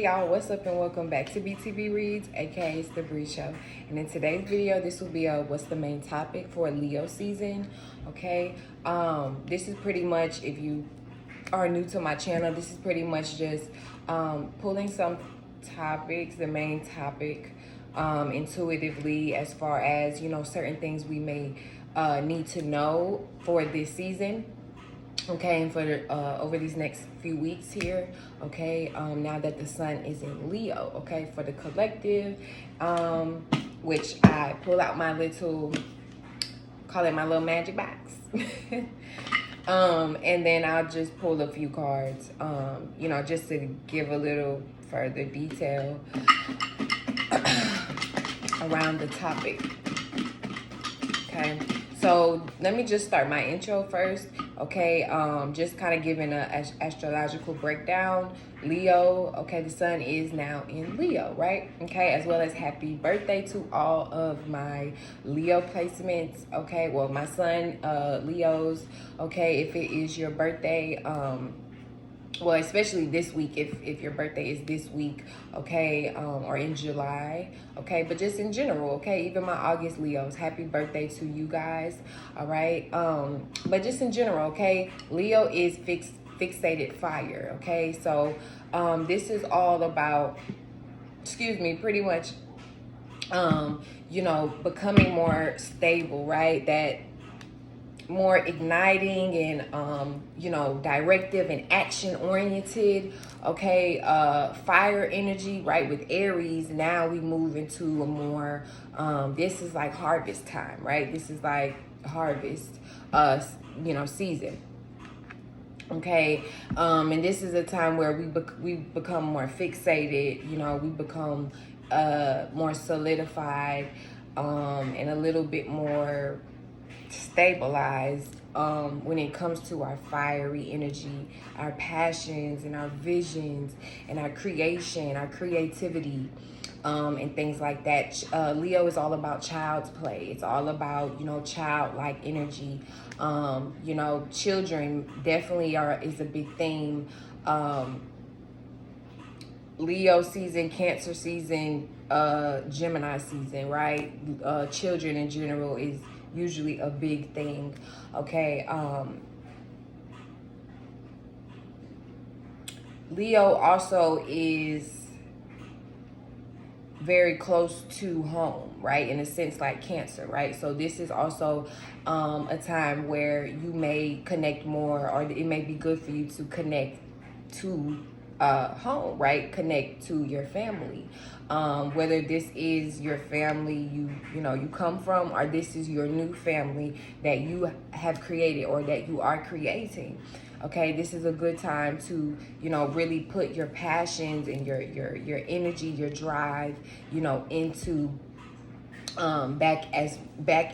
Y'all, what's up and welcome back to B.T.P Reads, aka it's the Bree Show. And in today's video, this will be what's the main topic for Leo season. Okay, this is pretty much, if you are new to my channel, this is pretty much just pulling some topics, the main topic, intuitively, as far as, you know, certain things we may need to know for this season. Okay, and for over these next few weeks here, okay, now that the sun is in Leo, okay, for the collective, which I pull out my little, call it my little magic box, and then I'll just pull a few cards, you know, just to give a little further detail around the topic. Okay, so let me just start my intro first. Okay, just kind of giving a astrological breakdown. Leo, okay, the sun is now in Leo, right? Okay, as well as happy birthday to all of my Leo placements. Okay, well, my sun, Leos, okay, if it is your birthday, well, especially this week, if your birthday is this week, okay, or in July, okay, but just in general, okay, even my August Leos, happy birthday to you guys, all right, but just in general, okay, Leo is fixated fire, okay, so this is all about, pretty much, you know, becoming more stable, right, that more igniting and you know, directive and action oriented, okay, fire energy, right? With Aries, now we move into a more this is like harvest time, right? This is like harvest you know, season. Okay, and this is a time where we become more fixated, you know, we become more solidified, and a little bit more stabilized when it comes to our fiery energy, our passions and our visions and our creation, our creativity, and things like that. Leo is all about child's play. It's all about, you know, childlike energy. You know, children definitely is a big theme. Leo season, Cancer season, Gemini season, right? Children in general is usually a big thing, okay? Leo also is very close to home, right? In a sense, like Cancer, right? So this is also a time where you may connect more, or it may be good for you to connect to home, right? Connect to your family, whether this is your family you know you come from, or this is your new family that you have created or that you are creating. Okay, this is a good time to, you know, really put your passions and your energy, your drive, you know, into back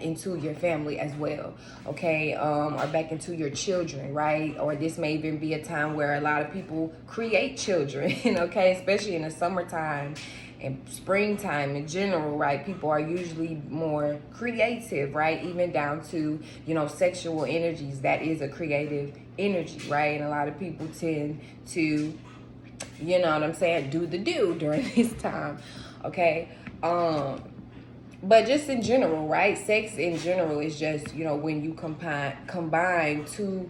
into your family as well, okay, or back into your children, right? Or this may even be a time where a lot of people create children, okay, especially in the summertime and springtime in general, right? People are usually more creative, right? Even down to, you know, sexual energies. That is a creative energy, right? And a lot of people tend to, you know what I'm saying, do during this time, okay? But just in general, right? Sex in general is just, you know, when you combine two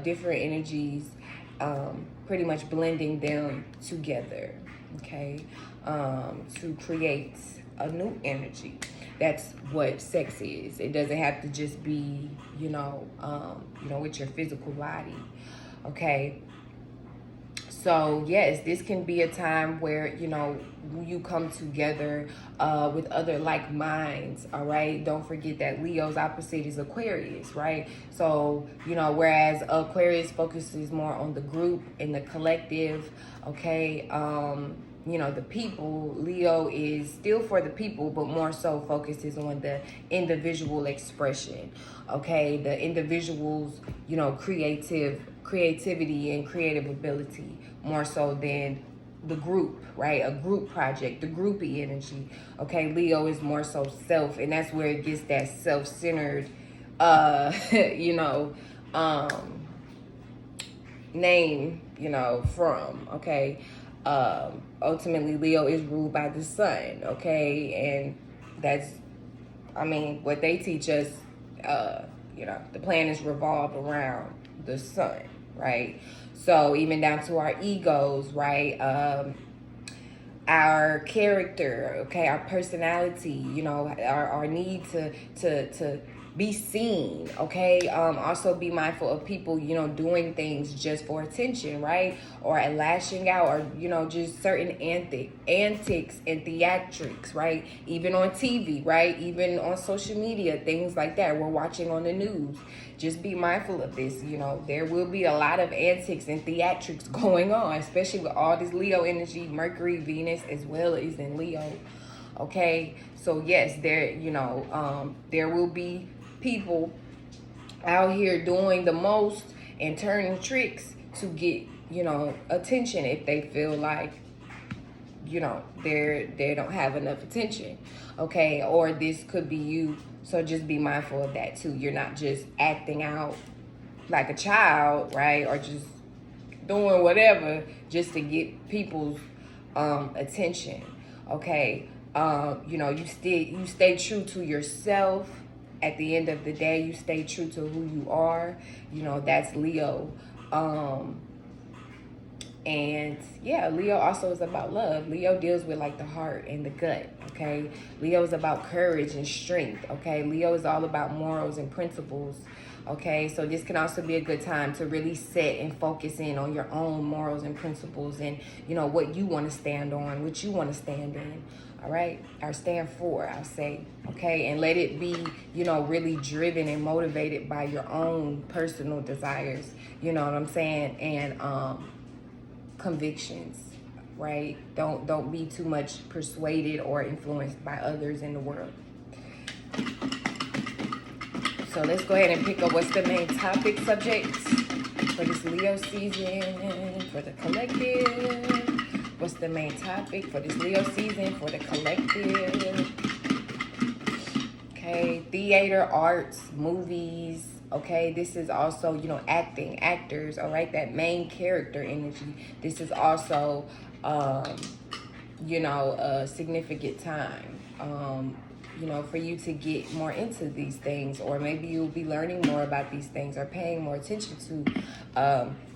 different energies, pretty much blending them together, okay, to create a new energy. That's what sex is. It doesn't have to just be, you know, with your physical body, okay? So yes, this can be a time where, you know, you come together with other like minds, all right? Don't forget that Leo's opposite is Aquarius, right? So, you know, whereas Aquarius focuses more on the group and the collective, okay? You know, the people, Leo is still for the people, but more so focuses on the individual expression, okay? The individual's, you know, creativity and creative ability, more so than the group, right? A group project, the groupie energy, okay? Leo is more so self, and that's where it gets that self-centered, you know, name, you know, from, okay? ultimately Leo is ruled by the sun, okay? And that's, I mean, what they teach us, you know, the planets revolve around the sun, right? So even down to our egos, right? Our character, okay, our personality, you know, our need to be seen, okay. Also be mindful of people, you know, doing things just for attention, right? Or lashing out, or, you know, just certain antics and theatrics, right? Even on TV, right? Even on social media, things like that. We're watching on the news. Just be mindful of this. You know, there will be a lot of antics and theatrics going on, especially with all this Leo energy, Mercury, Venus, as well as in Leo. Okay, so yes, there, you know, there will be people out here doing the most and turning tricks to get, you know, attention if they feel like, you know, they don't have enough attention, okay? Or this could be you. So just be mindful of that too. You're not just acting out like a child, right? Or just doing whatever just to get people's attention, okay? You know, you stay true to yourself. At the end of the day, you stay true to who you are. You know, that's Leo. And yeah, Leo also is about love. Leo deals with like the heart and the gut, okay? Leo is about courage and strength, okay? Leo is all about morals and principles, okay? So this can also be a good time to really set and focus in on your own morals and principles, and, you know, what you want to stand on, what you want to stand in, all right? Or stand for, I'll say, okay? And let it be, you know, really driven and motivated by your own personal desires, you know what I'm saying? And, convictions, right? Don't be too much persuaded or influenced by others in the world. So let's go ahead and pick up what's the main topic subject for this Leo season for the collective. What's the main topic for this Leo season for the collective? Okay, theater, arts, movies. Okay, this is also, you know, acting, actors, all right, that main character energy. This is also, you know, a significant time, you know, for you to get more into these things, or maybe you'll be learning more about these things or paying more attention to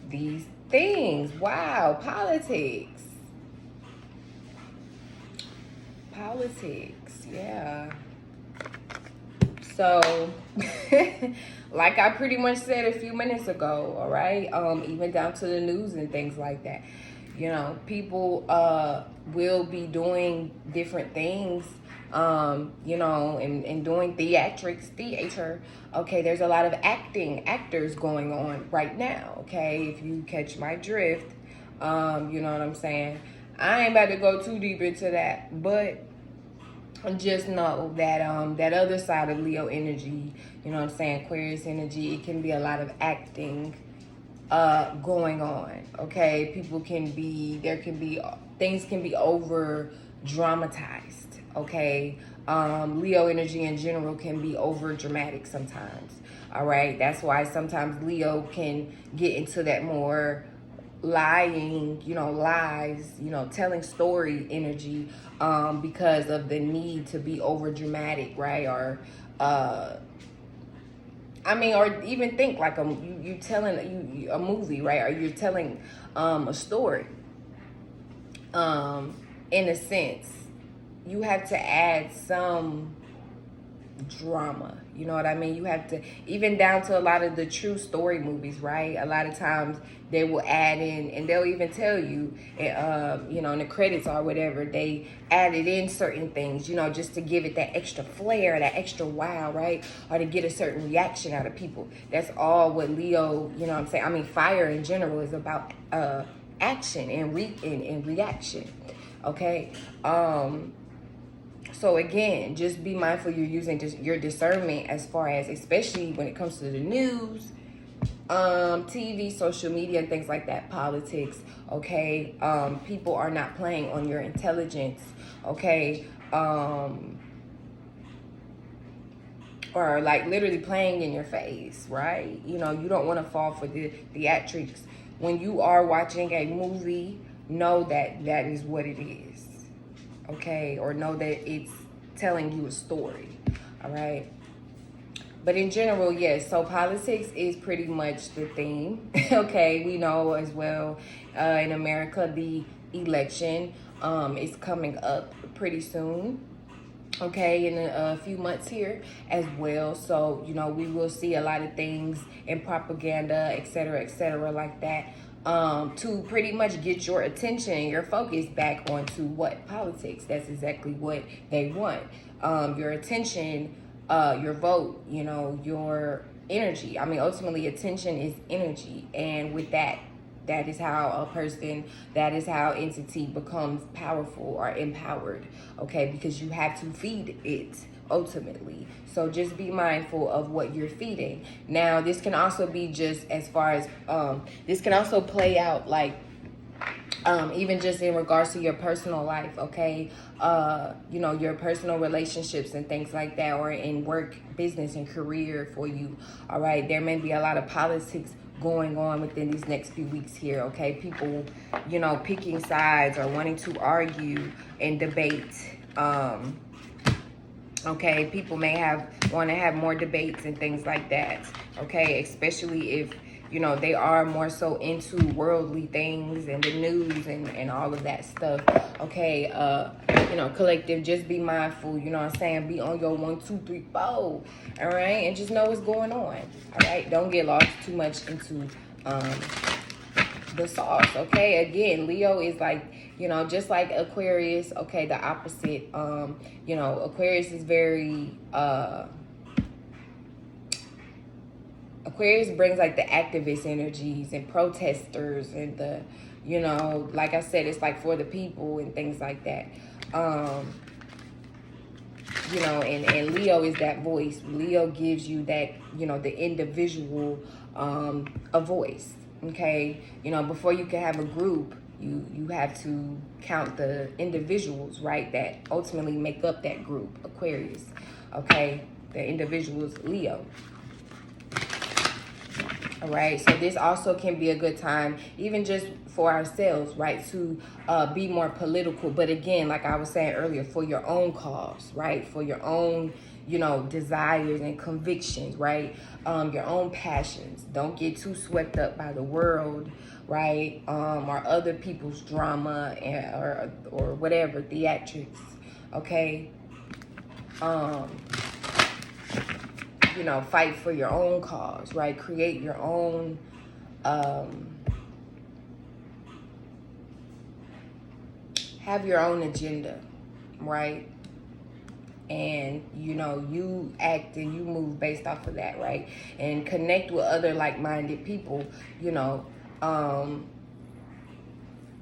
these things. Wow, politics. Politics, yeah. So, like I pretty much said a few minutes ago, all right, even down to the news and things like that, you know, people will be doing different things, you know, and doing theater. Okay, there's a lot of actors going on right now, okay, if you catch my drift, you know what I'm saying. I ain't about to go too deep into that, but just know that that other side of Leo energy, you know what I'm saying, Aquarius energy, it can be a lot of acting going on, okay? Things can be over dramatized, okay? Leo energy in general can be over dramatic sometimes, all right? That's why sometimes Leo can get into that more lying, you know, lies, you know, telling story energy, because of the need to be over dramatic, right? Or I mean, or even think like you telling a movie, right? Or you're telling a story. In a sense, you have to add some drama, you know what I mean? You have to, even down to a lot of the true story movies, right? A lot of times they will add in, and they'll even tell you, you know, in the credits or whatever, they added in certain things, you know, just to give it that extra flair, that extra wow, right? Or to get a certain reaction out of people. That's all what Leo, you know what I'm saying? I mean, fire in general is about action and reaction, okay? So again, just be mindful you're using just your discernment, as far as, especially when it comes to the news, TV, social media, and things like that, politics, okay? People are not playing on your intelligence, okay? Or like literally playing in your face, right? You know, you don't want to fall for the theatrics. When you are watching a movie, know that that is what it is, okay? Or know that it's telling you a story, all right? But in general, yes, so politics is pretty much the theme, okay? We know as well in America, the election is coming up pretty soon, okay, in a few months here as well. So, you know, we will see a lot of things in propaganda, et cetera, like that, to pretty much get your attention, your focus back onto what? Politics. That's exactly what they want. Your attention, your vote, you know, your energy. I mean, ultimately, attention is energy. And with that, that is how a person, that is how entity becomes powerful or empowered, okay? Because you have to feed it ultimately. So just be mindful of what you're feeding. Now, this can also be just as far as, this can also play out like, even just in regards to your personal life, okay? You know, your personal relationships and things like that, or in work, business, and career for you, all right? There may be a lot of politics going on within these next few weeks here, okay? People, you know, picking sides or wanting to argue and debate. Okay, people may want to have more debates and things like that, okay? Especially if, you know, they are more so into worldly things and the news and all of that stuff, okay? You know, collective, just be mindful, you know what I'm saying? Be on your 1, 2, 3, 4, all right? And just know what's going on, all right? Don't get lost too much into the sauce, okay? Again, Leo is like, you know, just like Aquarius, okay, the opposite. You know, Aquarius is very, Aquarius brings like the activist energies and protesters and the, you know, like I said, it's like for the people and things like that. You know, and Leo is that voice. Leo gives you that, you know, the individual, a voice, okay? You know, before you can have a group, you have to count the individuals, right, that ultimately make up that group, Aquarius, okay? The individuals, Leo. All right, so this also can be a good time, even just for ourselves, right, to be more political. But again, like I was saying earlier, for your own cause, right, for your own, you know, desires and convictions, right, your own passions. Don't get too swept up by the world, right, or other people's drama and, or whatever, theatrics, okay? You know, fight for your own cause, right? Create your own, have your own agenda, right? And, you know, you act and you move based off of that, right? And connect with other like-minded people, you know,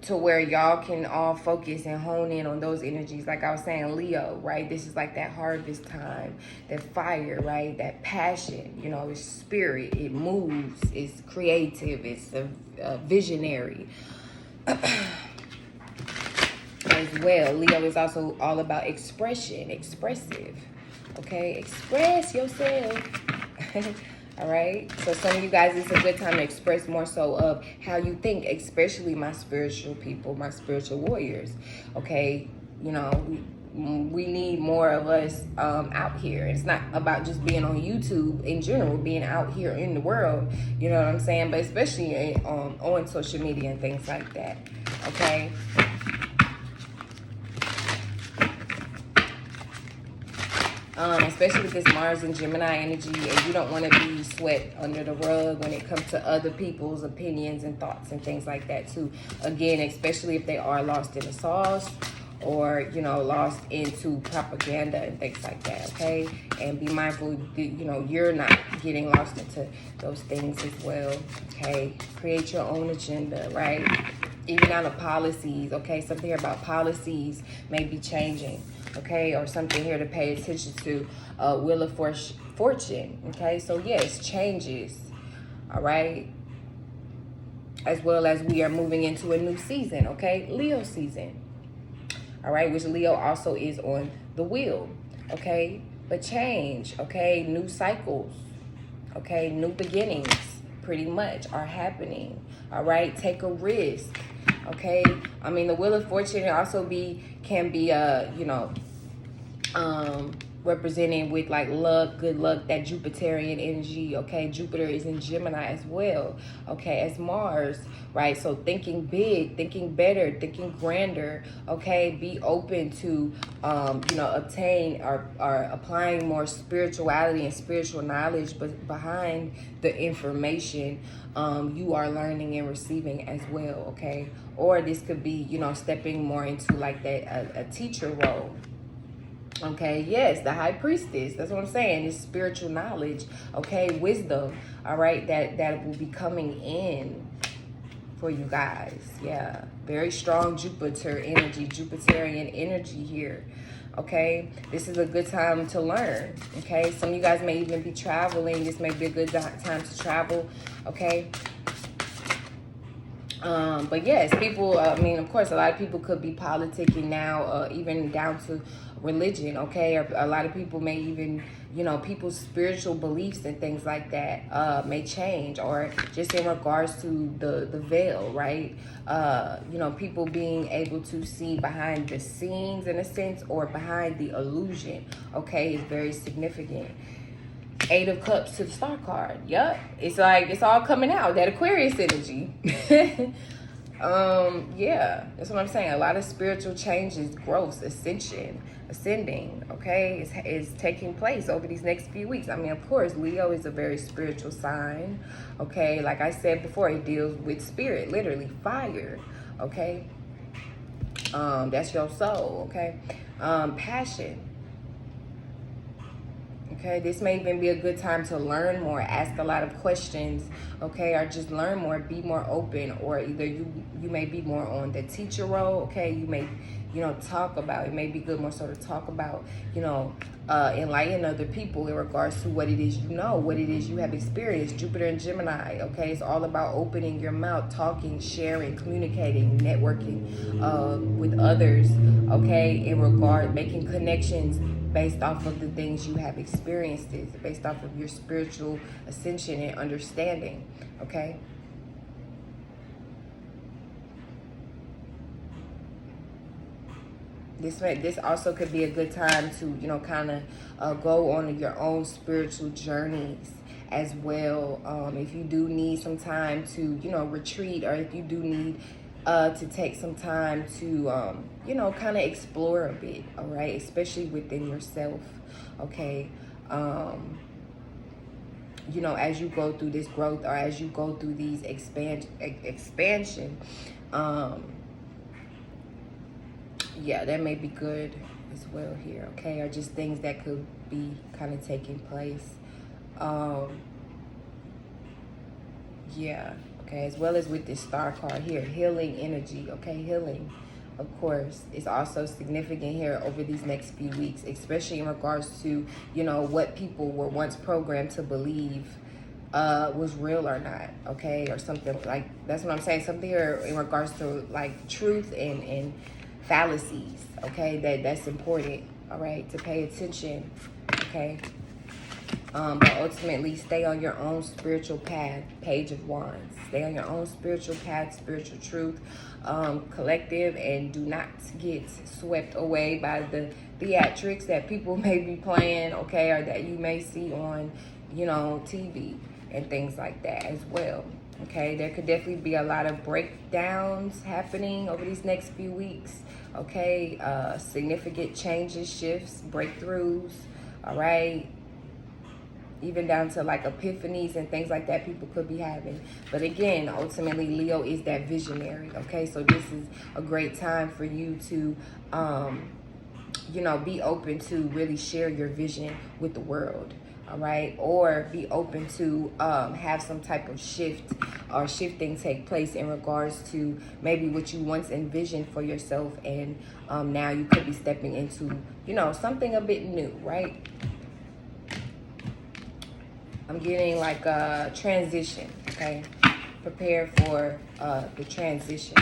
to where y'all can all focus and hone in on those energies. Like I was saying, Leo, right? This is like that harvest time, that fire, right? That passion, you know, it's spirit, it moves, it's creative, it's a visionary as well. Leo is also all about expression, expressive, okay? Express yourself. All right, so some of you guys, it's a good time to express more so of how you think, especially my spiritual people, my spiritual warriors, okay? You know, we need more of us out here. It's not about just being on YouTube in general, being out here in the world, you know what I'm saying? But especially on social media and things like that, okay? Especially with this Mars and Gemini energy, and you don't want to be swept under the rug when it comes to other people's opinions and thoughts and things like that too. Again, especially if they are lost in the sauce or, you know, lost into propaganda and things like that, okay? And be mindful that, you know, you're not getting lost into those things as well, okay? Create your own agenda, right? Even out of policies, okay? Something here about policies may be changing, okay? Or something here to pay attention to, Wheel of Fortune, okay? So yes, changes, all right? As well as we are moving into a new season, okay? Leo season, all right? Which Leo also is on the wheel, okay? But change, okay? New cycles, okay? New beginnings pretty much are happening, all right? Take a risk, Okay, I mean, the Wheel of Fortune also can be you know, representing with like luck, good luck, that Jupiterian energy. Okay, Jupiter is in Gemini as well, okay, as Mars, right? So thinking big, thinking better, thinking grander. Okay, be open to you know, obtain or applying more spirituality and spiritual knowledge but behind the information you are learning and receiving as well. Okay, or this could be, you know, stepping more into like that a teacher role. Okay, yes, the high priestess. That's what I'm saying. It's spiritual knowledge, okay, wisdom, all right, that will be coming in for you guys. Yeah, very strong Jupiter energy, Jupiterian energy here. Okay, this is a good time to learn. Okay, some of you guys may even be traveling. This may be a good time to travel. Okay. But yes, people, I mean, of course, a lot of people could be politicking now, even down to religion, okay? Or a lot of people may even, you know, people's spiritual beliefs and things like that may change, or just in regards to the veil, right? You know, people being able to see behind the scenes in a sense, or behind the illusion, okay, is very significant. Eight of Cups to the Star card. Yep. It's like it's all coming out. That Aquarius energy. Yeah, that's what I'm saying. A lot of spiritual changes, growth, ascending, okay, is taking place over these next few weeks. I mean, of course, Leo is a very spiritual sign. Okay, like I said before, it deals with spirit, literally fire. Okay. That's your soul, okay? Passion. Okay, this may even be a good time to learn more, ask a lot of questions, okay, or just learn more, be more open, or either you may be more on the teacher role, okay, you may, you know, talk about, it may be good more so to talk about, you know, enlighten other people in regards to what it is you know, what it is you have experienced. Jupiter and Gemini, okay, it's all about opening your mouth, talking, sharing, communicating, networking with others, okay, in regard, making connections based off of the things you have experienced, based off of your spiritual ascension and understanding, okay? This also could be a good time to, you know, kind of go on your own spiritual journeys as well. If you do need some time to, you know, retreat, or if you do need to take some time to, you know, kind of explore a bit, all right? Especially within yourself, okay? You know, as you go through this growth, or as you go through these expansion, yeah, that may be good as well here, okay? Or just things that could be kind of taking place. Yeah, okay, as well as with this Star card here, healing energy, okay? Healing, of course, is also significant here over these next few weeks, especially in regards to, you know, what people were once programmed to believe was real or not, okay? Or something like, that's what I'm saying, something here in regards to like truth and fallacies, okay? That's important, all right, to pay attention, okay? But ultimately, stay on your own spiritual path. Page of Wands. Stay on your own spiritual path, spiritual truth, collective, and do not get swept away by the theatrics that people may be playing, okay, or that you may see on, you know, TV and things like that as well. Okay, there could definitely be a lot of breakdowns happening over these next few weeks. Okay, significant changes, shifts, breakthroughs. All right, even down to like epiphanies and things like that people could be having. But again, ultimately, Leo is that visionary. Okay, so this is a great time for you to, you know, be open to really share your vision with the world. All right, or be open to have some type of shift or shifting take place in regards to maybe what you once envisioned for yourself, and now you could be stepping into, you know, something a bit new, right? I'm getting like a transition, okay? Prepare for the transition.